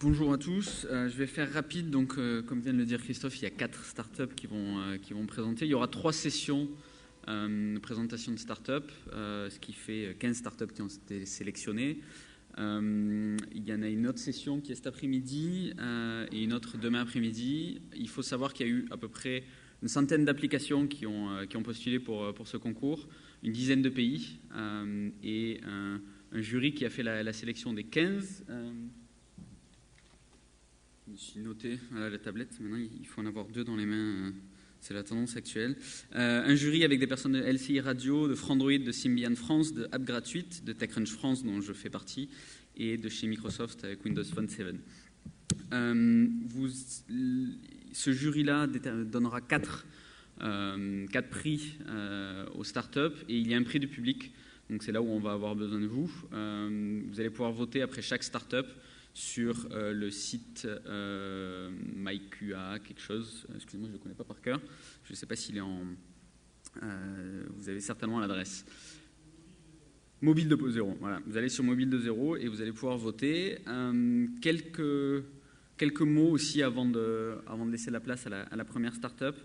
Bonjour à tous, je vais faire rapide. Donc, comme vient de le dire Christophe, il y a 4 startups qui vont présenter. Il y aura 3 sessions de présentation de startups, ce qui fait 15 startups qui ont été sélectionnées. Il y en a une autre session qui est cet après-midi et une autre demain après-midi. Il faut savoir qu'il y a eu à peu près une centaine d'applications qui ont postulé pour ce concours, une dizaine de pays et un jury qui a fait la sélection des 15. Je me suis noté à la tablette. Maintenant, il faut en avoir 2 dans les mains. C'est la tendance actuelle. Un jury avec des personnes de LCI Radio, de Frandroid, de Symbian France, de App Gratuite, de TechCrunch France, dont je fais partie, et de chez Microsoft avec Windows Phone 7. Ce jury-là donnera 4 prix aux startups et il y a un prix du public. Donc c'est là où on va avoir besoin de vous. Vous allez pouvoir voter après chaque startup sur le site MyQA, quelque chose. Excusez-moi, je ne le connais pas par cœur. Je ne sais pas s'il est en... vous avez certainement l'adresse. Mobile 2.0, voilà. Vous allez sur Mobile 2.0 et vous allez pouvoir voter. Quelques mots aussi avant de laisser la place à la première start-up.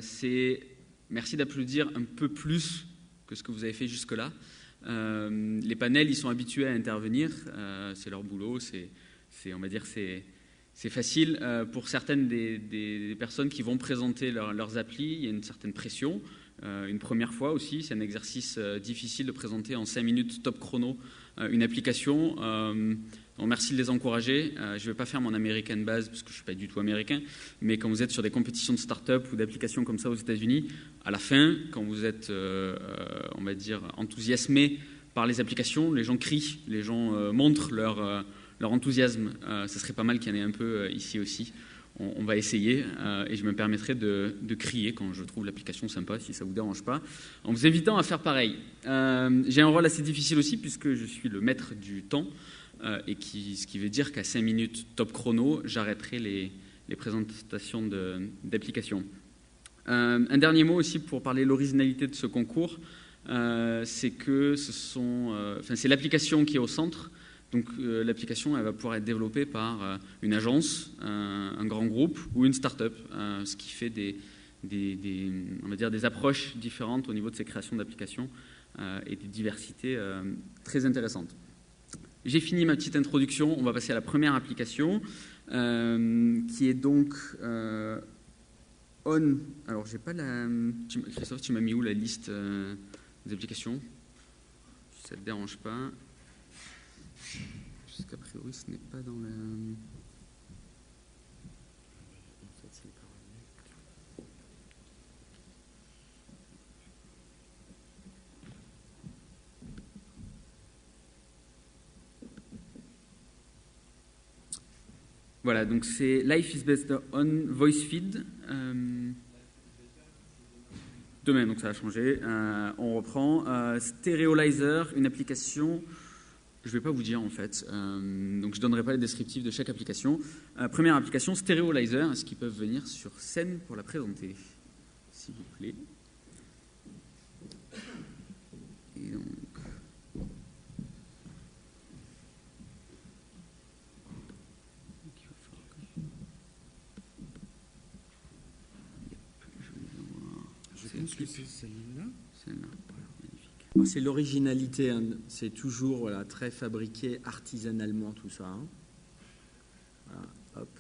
C'est merci d'applaudir un peu plus que ce que vous avez fait jusque-là. Les panels, ils sont habitués à intervenir, c'est leur boulot, on va dire c'est facile. Pour certaines des personnes qui vont présenter leurs applis, il y a une certaine pression. Une première fois aussi, c'est un exercice difficile de présenter en 5 minutes top chrono une application. Donc merci de les encourager. Je ne vais pas faire mon American Buzz parce que je ne suis pas du tout américain, mais quand vous êtes sur des compétitions de start-up ou d'applications comme ça aux États-Unis, à la fin, quand vous êtes, on va dire, enthousiasmé par les applications, les gens crient, les gens montrent leur enthousiasme. Ça serait pas mal qu'il y en ait un peu ici aussi. On va essayer et je me permettrai de crier quand je trouve l'application sympa, si ça ne vous dérange pas, en vous invitant à faire pareil. J'ai un rôle assez difficile aussi puisque je suis le maître du temps et ce qui veut dire qu'à 5 minutes top chrono, j'arrêterai les présentations d'applications. Un dernier mot aussi pour parler de l'originalité de ce concours, c'est que c'est l'application qui est au centre. Donc l'application elle va pouvoir être développée par une agence, un grand groupe ou une start-up, ce qui fait on va dire des approches différentes au niveau de ces créations d'applications et des diversités très intéressantes. J'ai fini ma petite introduction, on va passer à la première application qui est donc On. Alors j'ai pas Christophe, tu m'as mis où la liste des applications? Si ça ne te dérange pas. Jusqu'à priori, ce n'est pas dans la... Voilà, donc c'est Life is Better on VoiceFeed. Demain, donc ça a changé. On reprend. Stereolyzer, une application... Je ne vais pas vous dire en fait, donc je ne donnerai pas les descriptifs de chaque application. Première application, Stereolyzer, est-ce qu'ils peuvent venir sur scène pour la présenter, s'il vous plaît? Et donc... Je pense que c'est celle-là. Celle-là. C'est l'originalité, hein. C'est toujours voilà, très fabriqué artisanalement tout ça. Hein. Voilà, hop.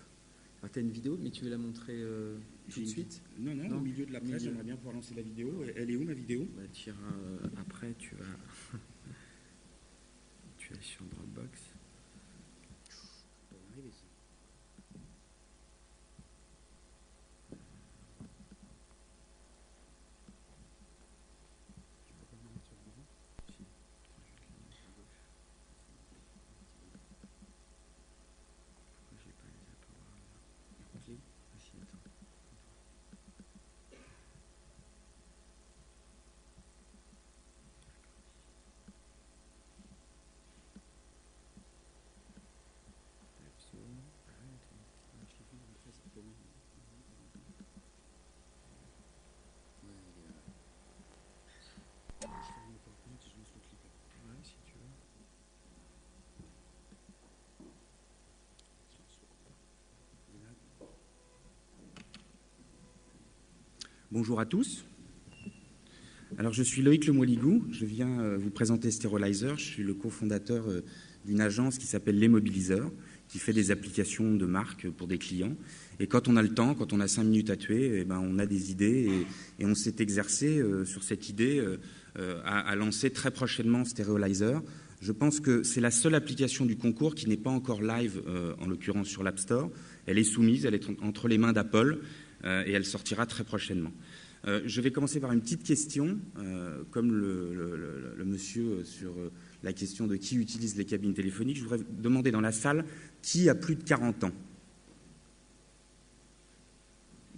Alors, tu as une vidéo, mais tu veux la montrer tout de suite? Non, au milieu de la presse, j'aimerais bien pouvoir lancer la vidéo. Elle est où ma vidéo? Bah, après, tu vas... tu es sur Dropbox. Bonjour à tous. Alors, je suis Loïc Lemoiligou. Je viens vous présenter Stereolyzer. Je suis le cofondateur d'une agence qui s'appelle Les Mobiliseurs, qui fait des applications de marque pour des clients. Et quand on a le temps, quand on a 5 minutes à tuer, eh ben, on a des idées et on s'est exercé sur cette idée à lancer très prochainement Stereolyzer. Je pense que c'est la seule application du concours qui n'est pas encore live, en l'occurrence sur l'App Store. Elle est soumise, elle est entre les mains d'Apple et elle sortira très prochainement. Je vais commencer par une petite question, comme le monsieur sur la question de qui utilise les cabines téléphoniques. Je voudrais demander dans la salle qui a plus de 40 ans.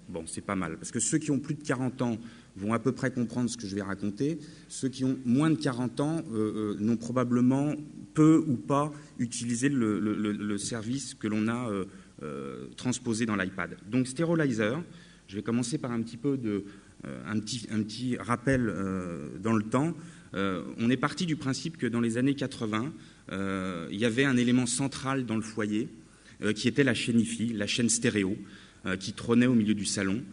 Bon, c'est pas mal, parce que ceux qui ont plus de 40 ans vont à peu près comprendre ce que je vais raconter. Ceux qui ont moins de 40 ans n'ont probablement peu ou pas utilisé le service que l'on a transposé dans l'iPad. Donc Stereolyzer, je vais commencer par un petit rappel dans le temps. On est parti du principe que dans les années 80, il y avait un élément central dans le foyer qui était la chaîne hi-fi, la chaîne stéréo, qui trônait au milieu du salon.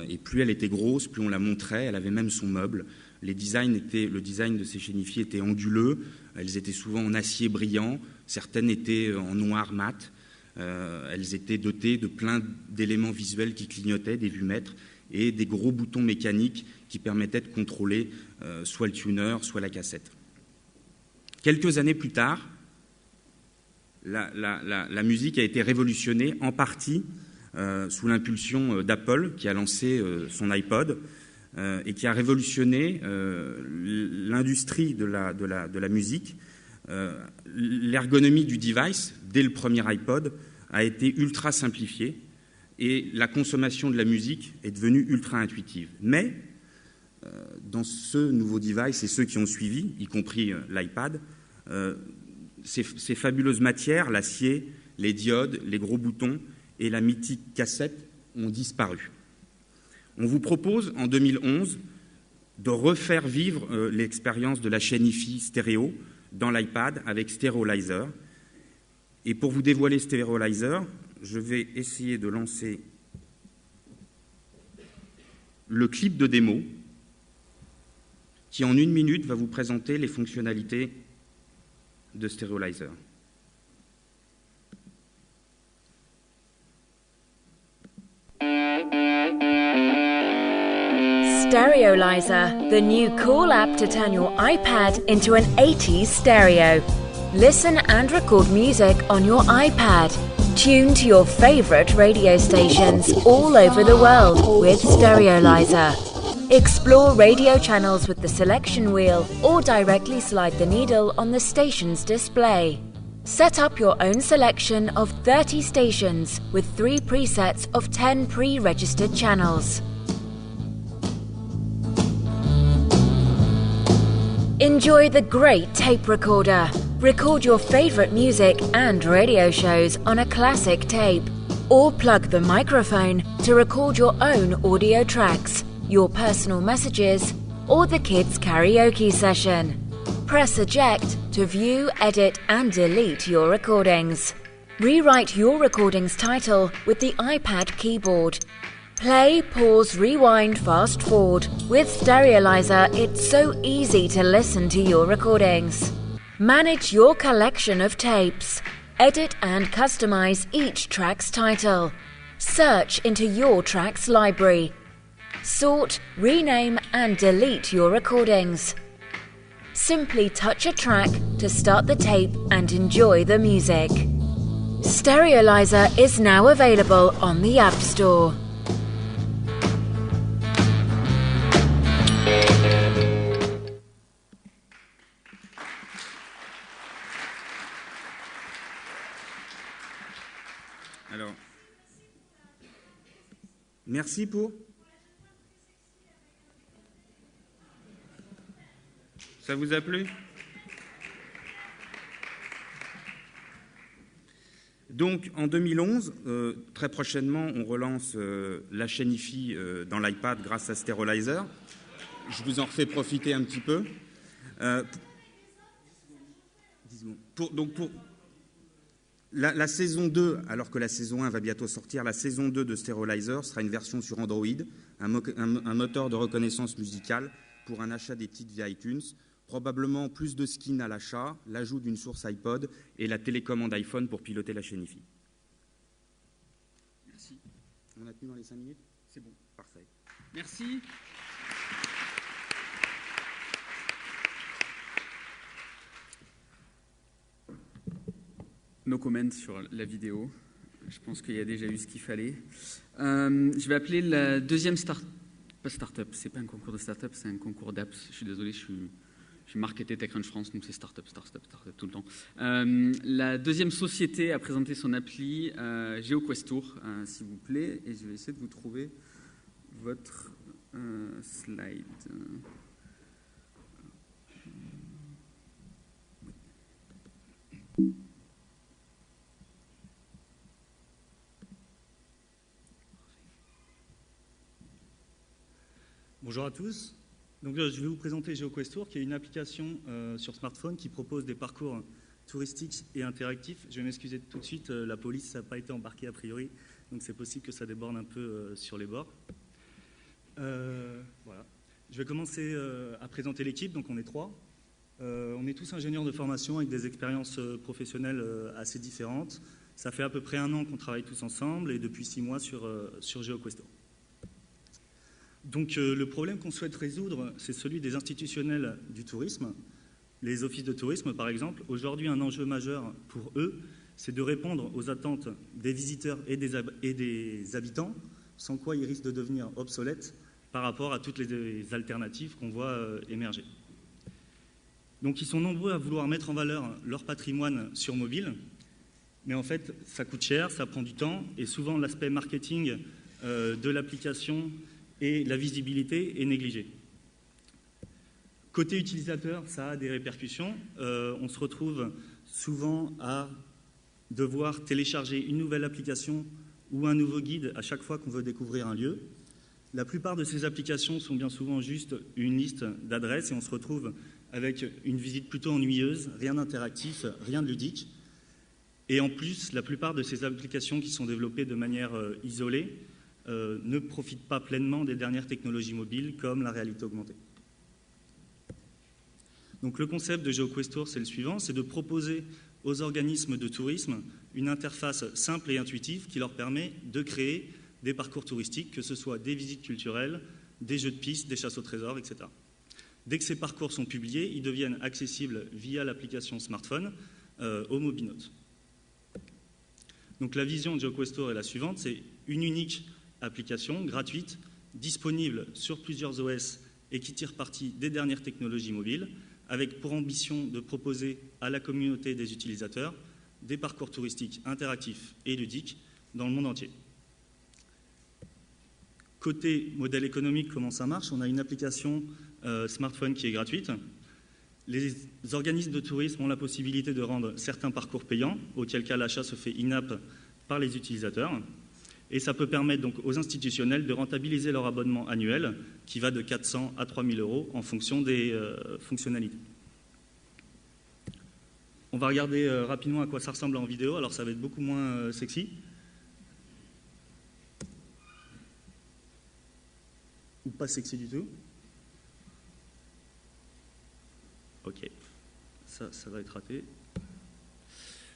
Et plus elle était grosse, plus on la montrait. Elle avait même son meuble. Le design de ces chaînes hi-fi était anguleux. Elles étaient souvent en acier brillant. Certaines étaient en noir mat. Elles étaient dotées de plein d'éléments visuels qui clignotaient, des vumètres et des gros boutons mécaniques qui permettaient de contrôler soit le tuner, soit la cassette. Quelques années plus tard, la musique a été révolutionnée en partie sous l'impulsion d'Apple, qui a lancé son iPod et qui a révolutionné l'industrie de la musique. L'ergonomie du device, dès le premier iPod, a été ultra simplifiée et la consommation de la musique est devenue ultra intuitive. Mais dans ce nouveau device et ceux qui ont suivi, y compris l'iPad, ces fabuleuses matières, l'acier, les diodes, les gros boutons et la mythique cassette ont disparu. On vous propose en 2011 de refaire vivre l'expérience de la chaîne hi-fi stéréo dans l'iPad avec Stereolyzer. Et pour vous dévoiler Stereolyzer, je vais essayer de lancer le clip de démo qui en 1 minute va vous présenter les fonctionnalités de Stereolyzer. Stereolyzer, the new cool app to turn your iPad into an 80s stereo. Listen and record music on your iPad. Tune to your favorite radio stations all over the world with Stereolyzer. Explore radio channels with the selection wheel or directly slide the needle on the station's display. Set up your own selection of 30 stations with 3 presets of 10 pre-registered channels. Enjoy the great tape recorder. Record your favorite music and radio shows on a classic tape. Or plug the microphone to record your own audio tracks, your personal messages, or the kids' karaoke session. Press eject to view, edit, and delete your recordings. Rewrite your recording's title with the iPad keyboard. Play, pause, rewind, fast forward. With Stereolyzer, it's so easy to listen to your recordings. Manage your collection of tapes. Edit and customize each track's title. Search into your track's library. Sort, rename, and delete your recordings. Simply touch a track to start the tape and enjoy the music. Stereolyzer is now available on the App Store. Alors, merci pour... Ça vous a plu? Donc, en 2011, très prochainement, on relance la chaîne hi-fi dans l'iPad grâce à Stereolyzer. Je vous en refais profiter un petit peu. La saison 2, alors que la saison 1 va bientôt sortir, la saison 2 de Sterolizer sera une version sur Android, un moteur de reconnaissance musicale pour un achat des titres via iTunes, probablement plus de skins à l'achat, l'ajout d'une source iPod et la télécommande iPhone pour piloter la chaîne IFI. Merci. On a tenu dans les 5 minutes? C'est bon. Parfait. Merci. No comment sur la vidéo. Je pense qu'il y a déjà eu ce qu'il fallait. Je vais appeler la deuxième pas start-up, c'est pas un concours de start-up, c'est un concours d'apps. Je suis désolé, je suis marketé TechCrunch France, donc c'est start-up tout le temps. La deuxième société à présenter son appli, GeoQuestor, s'il vous plaît, et je vais essayer de vous trouver votre slide. Bonjour à tous. Donc, je vais vous présenter GeoQuestor, qui est une application sur smartphone qui propose des parcours touristiques et interactifs. Je vais m'excuser tout de suite, la police n'a pas été embarquée a priori, donc c'est possible que ça déborde un peu sur les bords. Voilà. Je vais commencer à présenter l'équipe, donc on est 3. On est tous ingénieurs de formation avec des expériences professionnelles assez différentes. Ça fait à peu près 1 an qu'on travaille tous ensemble et depuis 6 mois sur GeoQuestor. Donc le problème qu'on souhaite résoudre, c'est celui des institutionnels du tourisme, les offices de tourisme par exemple. Aujourd'hui, un enjeu majeur pour eux, c'est de répondre aux attentes des visiteurs et des habitants, sans quoi ils risquent de devenir obsolètes par rapport à toutes les alternatives qu'on voit émerger. Donc ils sont nombreux à vouloir mettre en valeur leur patrimoine sur mobile, mais en fait ça coûte cher, ça prend du temps, et souvent l'aspect marketing de l'application et la visibilité est négligée. Côté utilisateur, ça a des répercussions. On se retrouve souvent à devoir télécharger une nouvelle application ou un nouveau guide à chaque fois qu'on veut découvrir un lieu. La plupart de ces applications sont bien souvent juste une liste d'adresses et on se retrouve avec une visite plutôt ennuyeuse, rien d'interactif, rien de ludique. Et en plus, la plupart de ces applications qui sont développées de manière isolée ne profitent pas pleinement des dernières technologies mobiles comme la réalité augmentée. Donc le concept de GeoQuestor, c'est le suivant, c'est de proposer aux organismes de tourisme une interface simple et intuitive qui leur permet de créer des parcours touristiques, que ce soit des visites culturelles, des jeux de piste, des chasses au trésor, etc. Dès que ces parcours sont publiés, ils deviennent accessibles via l'application smartphone aux mobinotes. Donc la vision de GeoQuestor est la suivante, c'est une unique application gratuite, disponible sur plusieurs OS et qui tire parti des dernières technologies mobiles, avec pour ambition de proposer à la communauté des utilisateurs des parcours touristiques interactifs et ludiques dans le monde entier. Côté modèle économique, comment ça marche? On a une application smartphone qui est gratuite. Les organismes de tourisme ont la possibilité de rendre certains parcours payants, auquel cas l'achat se fait in-app par les utilisateurs. Et ça peut permettre donc aux institutionnels de rentabiliser leur abonnement annuel qui va de 400 à 3 000 € en fonction des fonctionnalités. On va regarder rapidement à quoi ça ressemble en vidéo, alors ça va être beaucoup moins sexy. Ou pas sexy du tout. Ok, ça va être raté.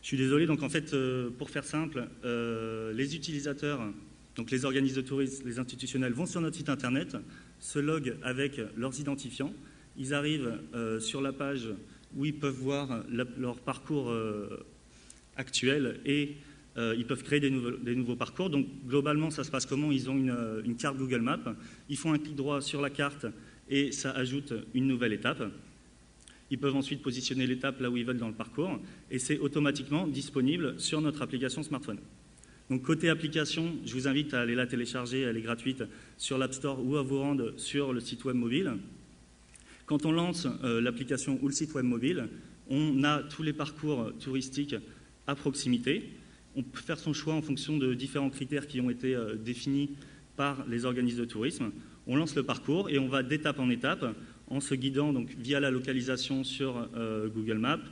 Je suis désolé, donc en fait, pour faire simple, les utilisateurs, donc les organismes de tourisme, les institutionnels, vont sur notre site internet, se loguent avec leurs identifiants, ils arrivent sur la page où ils peuvent voir leur parcours actuel et ils peuvent créer des nouveaux parcours. Donc globalement, ça se passe comment? Ils ont une carte Google Maps, ils font un clic droit sur la carte et ça ajoute une nouvelle étape. Ils peuvent ensuite positionner l'étape là où ils veulent dans le parcours et c'est automatiquement disponible sur notre application smartphone. Donc côté application, je vous invite à aller la télécharger, elle est gratuite sur l'App Store ou à vous rendre sur le site web mobile. Quand on lance l'application ou le site web mobile, on a tous les parcours touristiques à proximité. On peut faire son choix en fonction de différents critères qui ont été définis par les organismes de tourisme. On lance le parcours et on va d'étape en étape en se guidant donc via la localisation sur Google Maps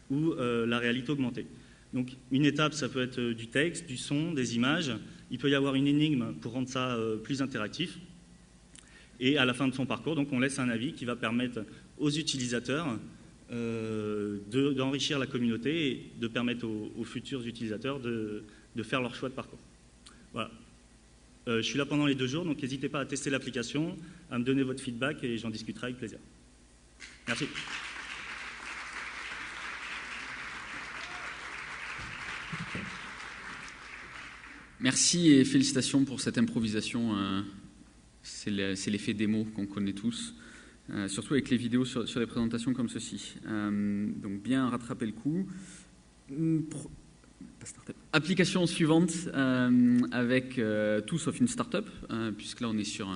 ou la réalité augmentée. Donc une étape, ça peut être du texte, du son, des images. Il peut y avoir une énigme pour rendre ça plus interactif. Et à la fin de son parcours, donc, on laisse un avis qui va permettre aux utilisateurs d'enrichir la communauté et de permettre aux futurs utilisateurs de faire leur choix de parcours. Voilà. Je suis là pendant les 2 jours, donc n'hésitez pas à tester l'application, à me donner votre feedback et j'en discuterai avec plaisir. Merci. Merci et félicitations pour cette improvisation. C'est l'effet démo qu'on connaît tous, surtout avec les vidéos sur des présentations comme ceci. Donc bien rattraper le coup. Application suivante avec tout sauf une start-up, puisque là on est sur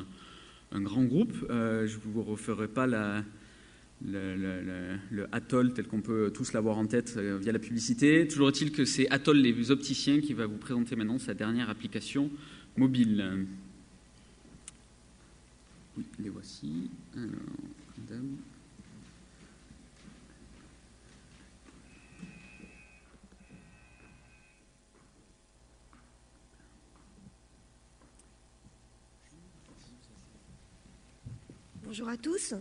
un grand groupe. Je ne vous referai pas le Atoll tel qu'on peut tous l'avoir en tête via la publicité. Toujours est-il que c'est Atoll les opticiens qui va vous présenter maintenant sa dernière application mobile. Oui, les voici. Alors, madame. Bonjour à tous.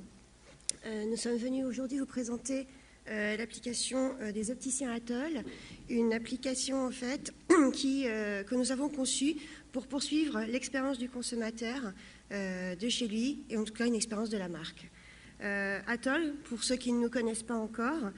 Nous sommes venus aujourd'hui vous présenter l'application des opticiens Atoll, une application en fait que nous avons conçue pour poursuivre l'expérience du consommateur de chez lui et en tout cas une expérience de la marque. Atoll, pour ceux qui ne nous connaissent pas encore,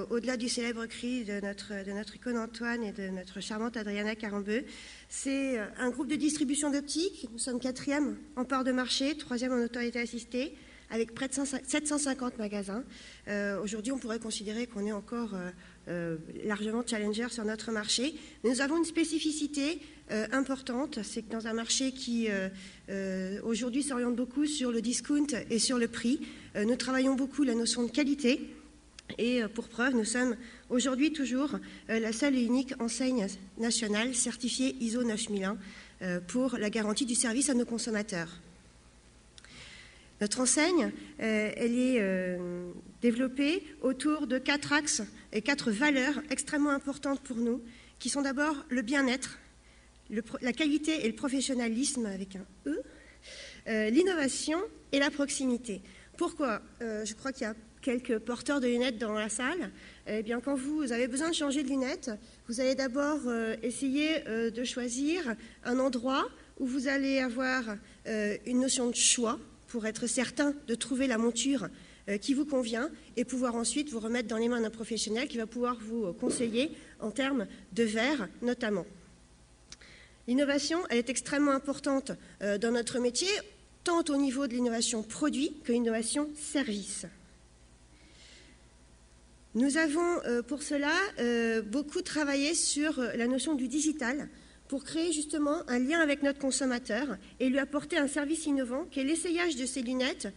au-delà du célèbre cri de notre icône Antoine et de notre charmante Adriana Carambeu, c'est un groupe de distribution d'optique. Nous sommes 4e en part de marché, 3e en autorité assistée, avec près de 750 magasins. Aujourd'hui, on pourrait considérer qu'on est encore largement challenger sur notre marché. Mais nous avons une spécificité importante, c'est que dans un marché qui aujourd'hui s'oriente beaucoup sur le discount et sur le prix, nous travaillons beaucoup la notion de qualité. Et pour preuve, nous sommes aujourd'hui toujours la seule et unique enseigne nationale certifiée ISO 9001 pour la garantie du service à nos consommateurs. Notre enseigne, elle est développée autour de 4 axes et 4 valeurs extrêmement importantes pour nous, qui sont d'abord le bien-être, la qualité et le professionnalisme avec un E, l'innovation et la proximité. Pourquoi ? Je crois qu'il y a quelques porteurs de lunettes dans la salle. Eh bien, quand vous avez besoin de changer de lunettes, vous allez d'abord essayer de choisir un endroit où vous allez avoir une notion de choix, pour être certain de trouver la monture qui vous convient et pouvoir ensuite vous remettre dans les mains d'un professionnel qui va pouvoir vous conseiller en termes de verre notamment. L'innovation, elle est extrêmement importante dans notre métier, tant au niveau de l'innovation produit que l'innovation service. Nous avons pour cela beaucoup travaillé sur la notion du digital, pour créer justement un lien avec notre consommateur et lui apporter un service innovant qui est l'essayage de ses lunettes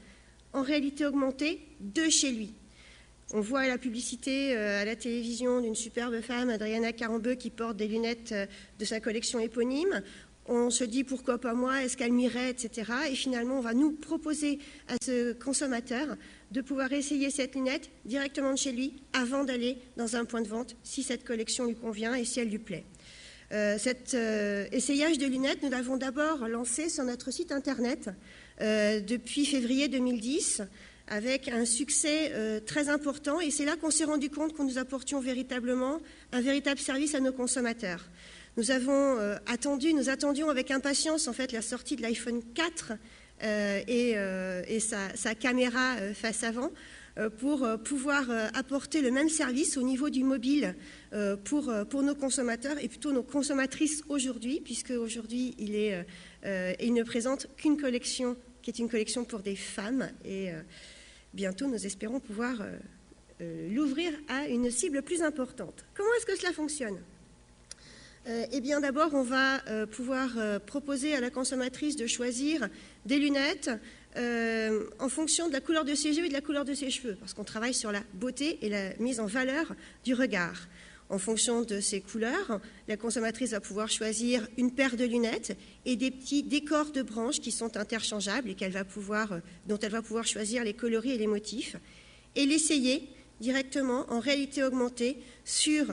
en réalité augmentée de chez lui. On voit la publicité à la télévision d'une superbe femme, Adriana Carambeu, qui porte des lunettes de sa collection éponyme. On se dit pourquoi pas moi, est-ce qu'elle m'irait, etc. Et finalement, on va nous proposer à ce consommateur de pouvoir essayer cette lunette directement de chez lui avant d'aller dans un point de vente si cette collection lui convient et si elle lui plaît. Cet essayage de lunettes, nous l'avons d'abord lancé sur notre site internet depuis février 2010 avec un succès très important et c'est là qu'on s'est rendu compte que nous apportions véritablement un véritable service à nos consommateurs. Nous attendions avec impatience en fait la sortie de l'iPhone 4 et sa caméra face avant pour pouvoir apporter le même service au niveau du mobile pour nos consommateurs et plutôt nos consommatrices aujourd'hui, puisque aujourd'hui il ne présente qu'une collection qui est une collection pour des femmes et bientôt nous espérons pouvoir l'ouvrir à une cible plus importante. Comment est-ce que cela fonctionne ? Eh bien d'abord on va pouvoir proposer à la consommatrice de choisir des lunettes en fonction de la couleur de ses yeux et de la couleur de ses cheveux, parce qu'on travaille sur la beauté et la mise en valeur du regard. En fonction de ces couleurs, la consommatrice va pouvoir choisir une paire de lunettes et des petits décors de branches qui sont interchangeables et dont elle va pouvoir choisir les coloris et les motifs, et l'essayer directement en réalité augmentée sur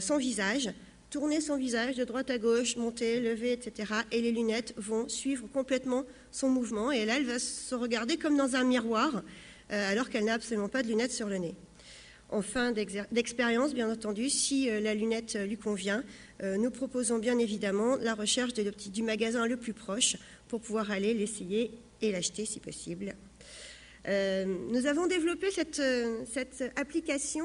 son visage, tourner son visage de droite à gauche, monter, lever, etc. Et les lunettes vont suivre complètement son mouvement. Et là, elle va se regarder comme dans un miroir, alors qu'elle n'a absolument pas de lunettes sur le nez. En fin d'expérience, bien entendu, si la lunette lui convient, nous proposons bien évidemment la recherche de l'optique du magasin le plus proche pour pouvoir aller l'essayer et l'acheter si possible. Nous avons développé cette application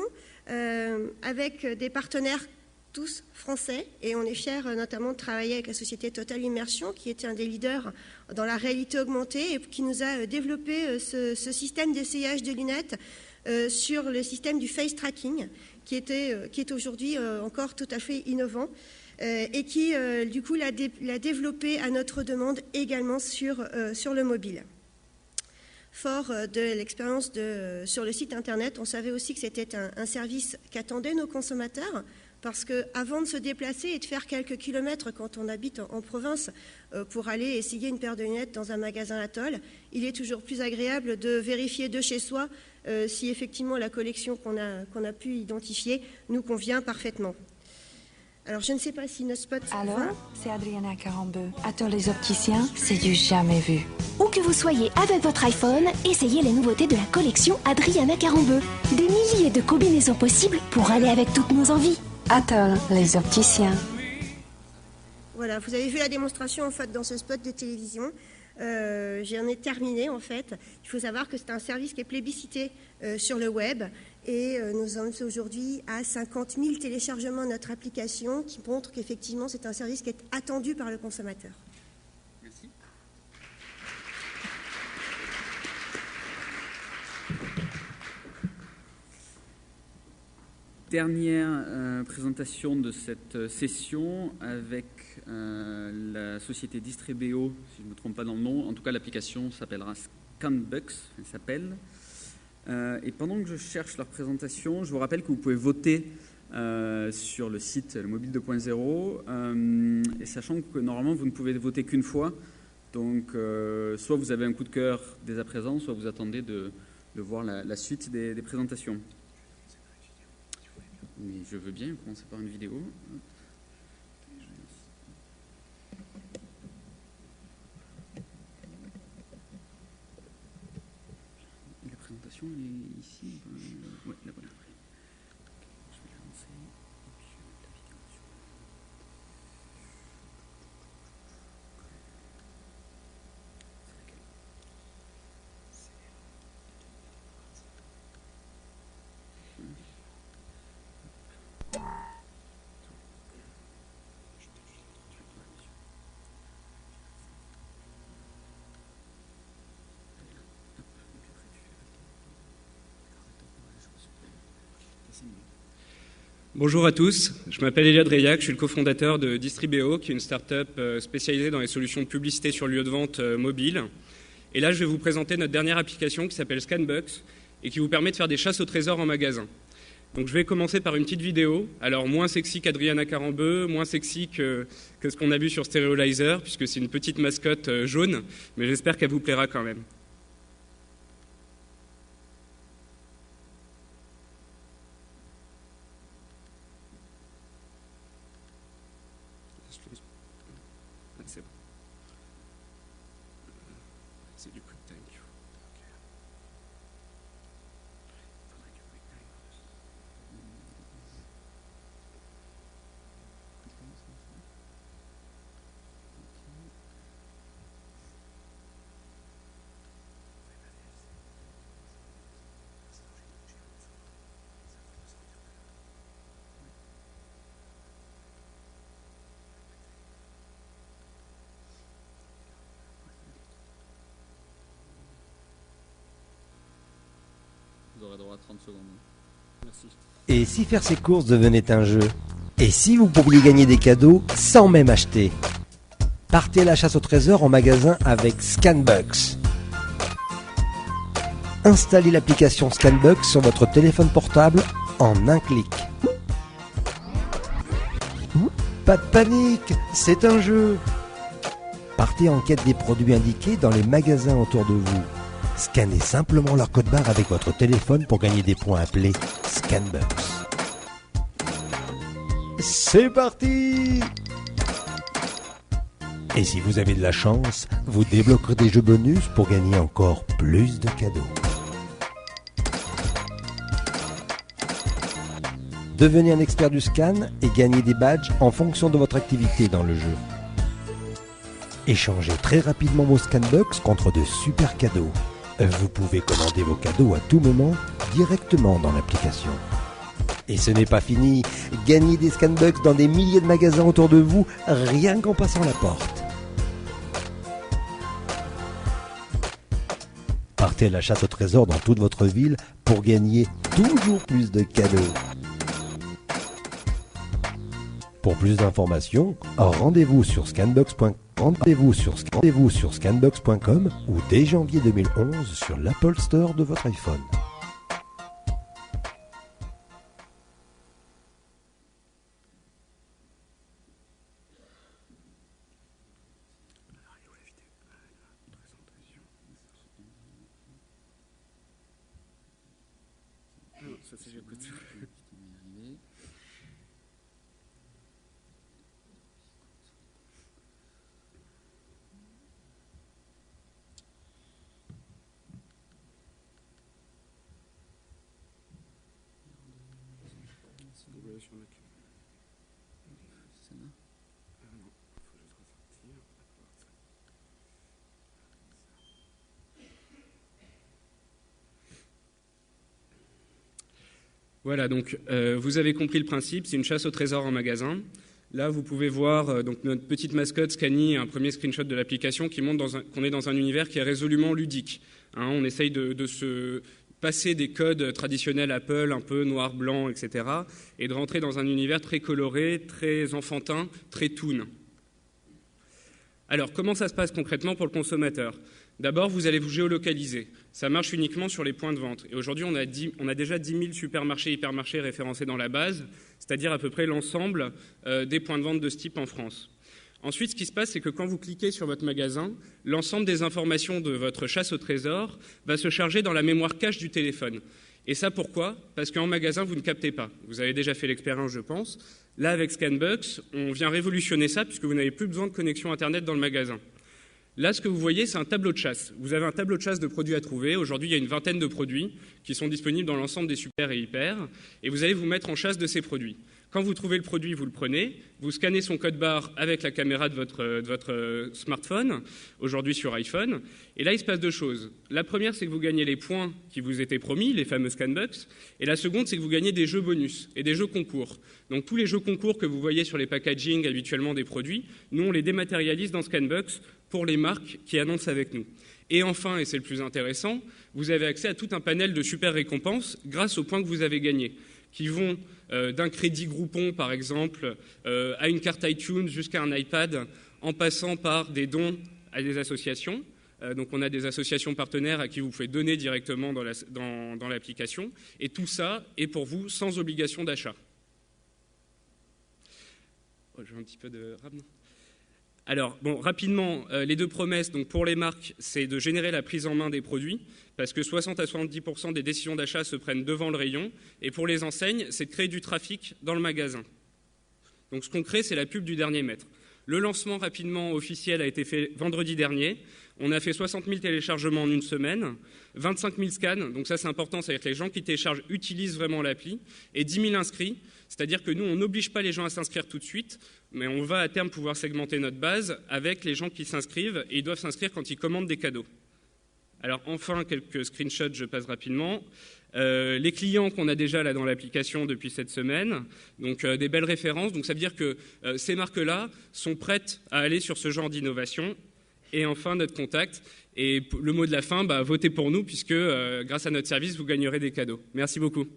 avec des partenaires tous français et on est fiers notamment de travailler avec la société Total Immersion qui était un des leaders dans la réalité augmentée et qui nous a développé ce système d'essayage de lunettes sur le système du face tracking qui est aujourd'hui encore tout à fait innovant et qui du coup l'a développé à notre demande également sur le mobile. Fort de l'expérience sur le site internet, on savait aussi que c'était un service qu'attendaient nos consommateurs parce qu'avant de se déplacer et de faire quelques kilomètres quand on habite en province pour aller essayer une paire de lunettes dans un magasin Atoll, il est toujours plus agréable de vérifier de chez soi si effectivement la collection qu'on a pu identifier nous convient parfaitement. Alors je ne sais pas si notre spot... Alors, c'est Adriana Carambeu. Atoll les opticiens, c'est du jamais vu. Où que vous soyez avec votre iPhone, essayez les nouveautés de la collection Adriana Carambeu. Des milliers de combinaisons possibles pour aller avec toutes nos envies. Atoll les opticiens. Voilà, vous avez vu la démonstration en fait dans ce spot de télévision. J'en ai terminé en fait. Il faut savoir que c'est un service qui est plébiscité sur le web et nous sommes aujourd'hui à 50 000 téléchargements de notre application qui montrent qu'effectivement c'est un service qui est attendu par le consommateur. Merci. Dernière présentation de cette session avec la société Distribeo, si je ne me trompe pas dans le nom. En tout cas, l'application s'appellera Scanbucks. Et pendant que je cherche leur présentation, je vous rappelle que vous pouvez voter sur le site le Mobile 2.0, et sachant que normalement, vous ne pouvez voter qu'une fois. Donc, soit vous avez un coup de cœur dès à présent, soit vous attendez de voir la suite des présentations. Mais je veux bien commencer par une vidéo. Et la présentation est ici. Ouais, la voilà. Je vais la lancer. Et puis je vais mettre la vidéo dessus. C'est laquelle ? Bonjour à tous, je m'appelle Elia Dreyac, je suis le cofondateur de Distribeo, qui est une start-up spécialisée dans les solutions de publicité sur lieu de vente mobile. Et là, je vais vous présenter notre dernière application qui s'appelle Scanbucks et qui vous permet de faire des chasses au trésor en magasin. Donc je vais commencer par une petite vidéo, alors moins sexy qu'Adriana Carambeu, moins sexy que ce qu'on a vu sur Stereolyzer, puisque c'est une petite mascotte jaune, mais j'espère qu'elle vous plaira quand même. C'est bon. C'est du quick time. Vous aurez droit à 30 secondes. Merci. Et si faire ses courses devenait un jeu? Et si vous pouviez gagner des cadeaux sans même acheter? Partez à la chasse au trésor en magasin avec Scanbucks. Installez l'application Scanbucks sur votre téléphone portable en un clic. Pas de panique, c'est un jeu. Partez en quête des produits indiqués dans les magasins autour de vous. Scannez simplement leur code barre avec votre téléphone pour gagner des points appelés Scanbucks. C'est parti! Et si vous avez de la chance, vous débloquerez des jeux bonus pour gagner encore plus de cadeaux. Devenez un expert du scan et gagnez des badges en fonction de votre activité dans le jeu. Échangez très rapidement vos Scanbucks contre de super cadeaux. Vous pouvez commander vos cadeaux à tout moment directement dans l'application. Et ce n'est pas fini, gagnez des Scanbucks dans des milliers de magasins autour de vous rien qu'en passant la porte. Partez à la chasse au trésor dans toute votre ville pour gagner toujours plus de cadeaux. Pour plus d'informations, rendez-vous sur scanbucks.com ou dès janvier 2011 sur l'Apple Store de votre iPhone. Voilà, donc vous avez compris le principe, c'est une chasse au trésor en magasin. Là, vous pouvez voir donc notre petite mascotte Scani, un premier screenshot de l'application qui montre qu'on est dans un univers qui est résolument ludique. Hein, on essaye de se passer des codes traditionnels Apple, un peu noir, blanc, etc., et de rentrer dans un univers très coloré, très enfantin, très toon. Alors, comment ça se passe concrètement pour le consommateur ? D'abord, vous allez vous géolocaliser. Ça marche uniquement sur les points de vente. Et aujourd'hui, on a déjà 10 000 supermarchés et hypermarchés référencés dans la base, c'est-à-dire à peu près l'ensemble des points de vente de ce type en France. Ensuite, ce qui se passe, c'est que quand vous cliquez sur votre magasin, l'ensemble des informations de votre chasse au trésor va se charger dans la mémoire cache du téléphone. Et ça, pourquoi ? Parce qu'en magasin, vous ne captez pas. Vous avez déjà fait l'expérience, je pense. Là, avec Scanbucks, on vient révolutionner ça puisque vous n'avez plus besoin de connexion Internet dans le magasin. Là, ce que vous voyez, c'est un tableau de chasse. Vous avez un tableau de chasse de produits à trouver. Aujourd'hui, il y a une vingtaine de produits qui sont disponibles dans l'ensemble des super et hyper. Et vous allez vous mettre en chasse de ces produits. Quand vous trouvez le produit, vous le prenez, vous scannez son code barre avec la caméra de votre smartphone, aujourd'hui sur iPhone, et là il se passe deux choses. La première, c'est que vous gagnez les points qui vous étaient promis, les fameux Scanbucks, et la seconde, c'est que vous gagnez des jeux bonus et des jeux concours. Donc tous les jeux concours que vous voyez sur les packaging habituellement des produits, nous on les dématérialise dans Scanbucks pour les marques qui annoncent avec nous. Et enfin, et c'est le plus intéressant, vous avez accès à tout un panel de super récompenses grâce aux points que vous avez gagnés, qui vont d'un crédit Groupon, par exemple, à une carte iTunes jusqu'à un iPad, en passant par des dons à des associations. Donc on a des associations partenaires à qui vous pouvez donner directement dans l'application. Et tout ça est pour vous sans obligation d'achat. Oh, je veux un petit peu de rap. Alors, bon, rapidement, les deux promesses donc pour les marques, c'est de générer la prise en main des produits, parce que 60 à 70% des décisions d'achat se prennent devant le rayon, et pour les enseignes, c'est de créer du trafic dans le magasin. Donc ce qu'on crée, c'est la pub du dernier mètre. Le lancement rapidement officiel a été fait vendredi dernier. On a fait 60 000 téléchargements en une semaine, 25 000 scans, donc ça c'est important, c'est-à-dire que les gens qui téléchargent utilisent vraiment l'appli, et 10 000 inscrits, c'est-à-dire que nous, on n'oblige pas les gens à s'inscrire tout de suite, mais on va à terme pouvoir segmenter notre base avec les gens qui s'inscrivent, et ils doivent s'inscrire quand ils commandent des cadeaux. Alors enfin, quelques screenshots, je passe rapidement. Les clients qu'on a déjà là dans l'application depuis cette semaine, donc des belles références, donc ça veut dire que ces marques-là sont prêtes à aller sur ce genre d'innovation. Et enfin, notre contact. Et le mot de la fin, votez pour nous, puisque grâce à notre service, vous gagnerez des cadeaux. Merci beaucoup.